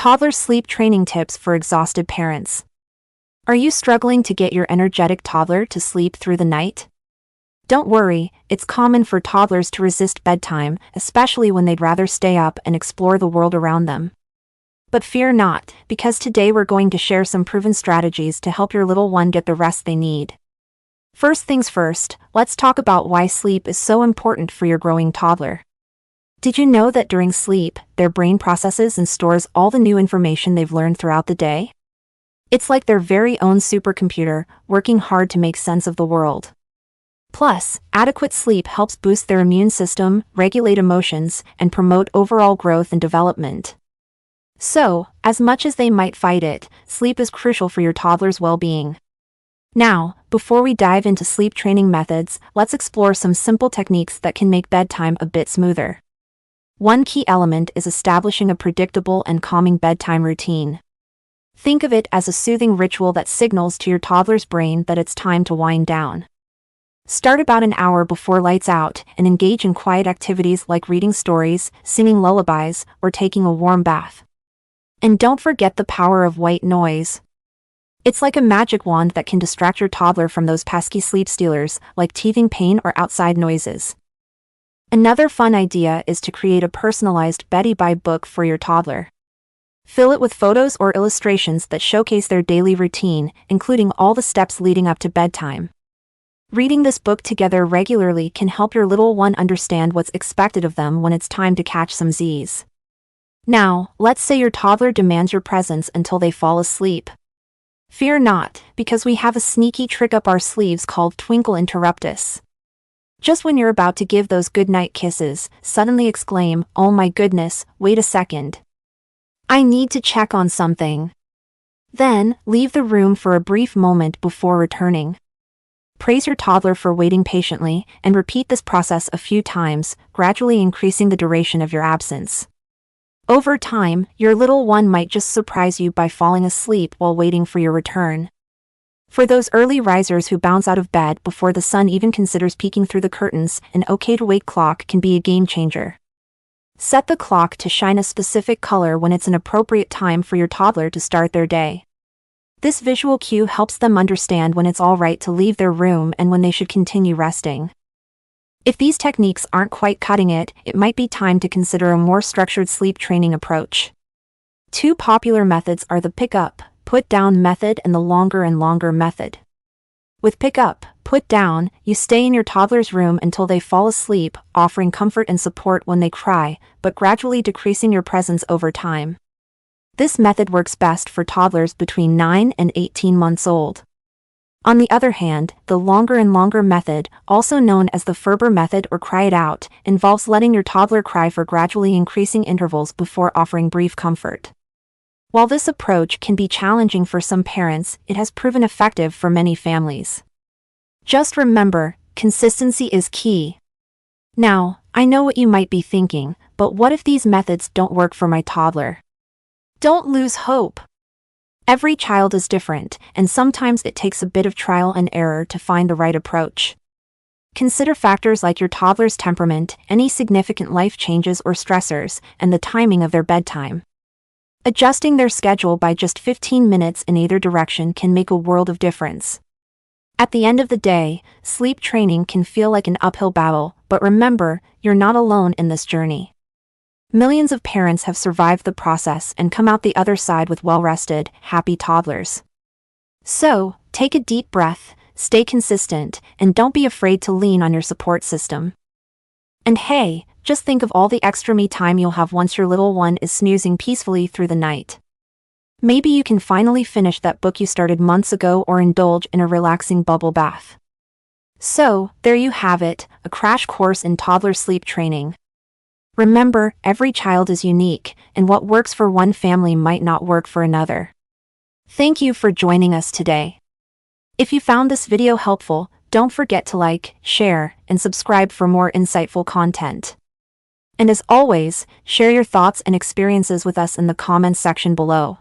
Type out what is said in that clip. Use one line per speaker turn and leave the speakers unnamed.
Toddler sleep training tips for exhausted parents. Are you struggling to get your energetic toddler to sleep through the night? Don't worry, it's common for toddlers to resist bedtime, especially when they'd rather stay up and explore the world around them. But fear not, because today we're going to share some proven strategies to help your little one get the rest they need. First things first, let's talk about why sleep is so important for your growing toddler. Did you know that during sleep, their brain processes and stores all the new information they've learned throughout the day? It's like their very own supercomputer, working hard to make sense of the world. Plus, adequate sleep helps boost their immune system, regulate emotions, and promote overall growth and development. So, as much as they might fight it, sleep is crucial for your toddler's well-being. Now, before we dive into sleep training methods, let's explore some simple techniques that can make bedtime a bit smoother. One key element is establishing a predictable and calming bedtime routine. Think of it as a soothing ritual that signals to your toddler's brain that it's time to wind down. Start about an hour before lights out and engage in quiet activities like reading stories, singing lullabies, or taking a warm bath. And don't forget the power of white noise. It's like a magic wand that can distract your toddler from those pesky sleep stealers like teething pain or outside noises. Another fun idea is to create a personalized Betty Bye book for your toddler. Fill it with photos or illustrations that showcase their daily routine, including all the steps leading up to bedtime. Reading this book together regularly can help your little one understand what's expected of them when it's time to catch some Z's. Now, let's say your toddler demands your presence until they fall asleep. Fear not, because we have a sneaky trick up our sleeves called Twinkle Interruptus. Just when you're about to give those goodnight kisses, suddenly exclaim, "Oh my goodness, wait a second. I need to check on something." Then, leave the room for a brief moment before returning. Praise your toddler for waiting patiently, and repeat this process a few times, gradually increasing the duration of your absence. Over time, your little one might just surprise you by falling asleep while waiting for your return. For those early risers who bounce out of bed before the sun even considers peeking through the curtains, an okay-to-wake clock can be a game-changer. Set the clock to shine a specific color when it's an appropriate time for your toddler to start their day. This visual cue helps them understand when it's all right to leave their room and when they should continue resting. If these techniques aren't quite cutting it, it might be time to consider a more structured sleep training approach. Two popular methods are the pick-up, put-down method and the longer and longer method. With pick-up, put-down, you stay in your toddler's room until they fall asleep, offering comfort and support when they cry, but gradually decreasing your presence over time. This method works best for toddlers between 9 and 18 months old. On the other hand, the longer and longer method, also known as the Ferber method or cry it out, involves letting your toddler cry for gradually increasing intervals before offering brief comfort. While this approach can be challenging for some parents, it has proven effective for many families. Just remember, consistency is key. Now, I know what you might be thinking, but what if these methods don't work for my toddler? Don't lose hope. Every child is different, and sometimes it takes a bit of trial and error to find the right approach. Consider factors like your toddler's temperament, any significant life changes or stressors, and the timing of their bedtime. Adjusting their schedule by just 15 minutes in either direction can make a world of difference. At the end of the day, sleep training can feel like an uphill battle, but remember, you're not alone in this journey. Millions of parents have survived the process and come out the other side with well-rested, happy toddlers. So, take a deep breath, stay consistent, and don't be afraid to lean on your support system. And hey, just think of all the extra me time you'll have once your little one is snoozing peacefully through the night. Maybe you can finally finish that book you started months ago or indulge in a relaxing bubble bath. So, there you have it, a crash course in toddler sleep training. Remember, every child is unique, and what works for one family might not work for another. Thank you for joining us today. If you found this video helpful, don't forget to like, share, and subscribe for more insightful content. And as always, share your thoughts and experiences with us in the comments section below.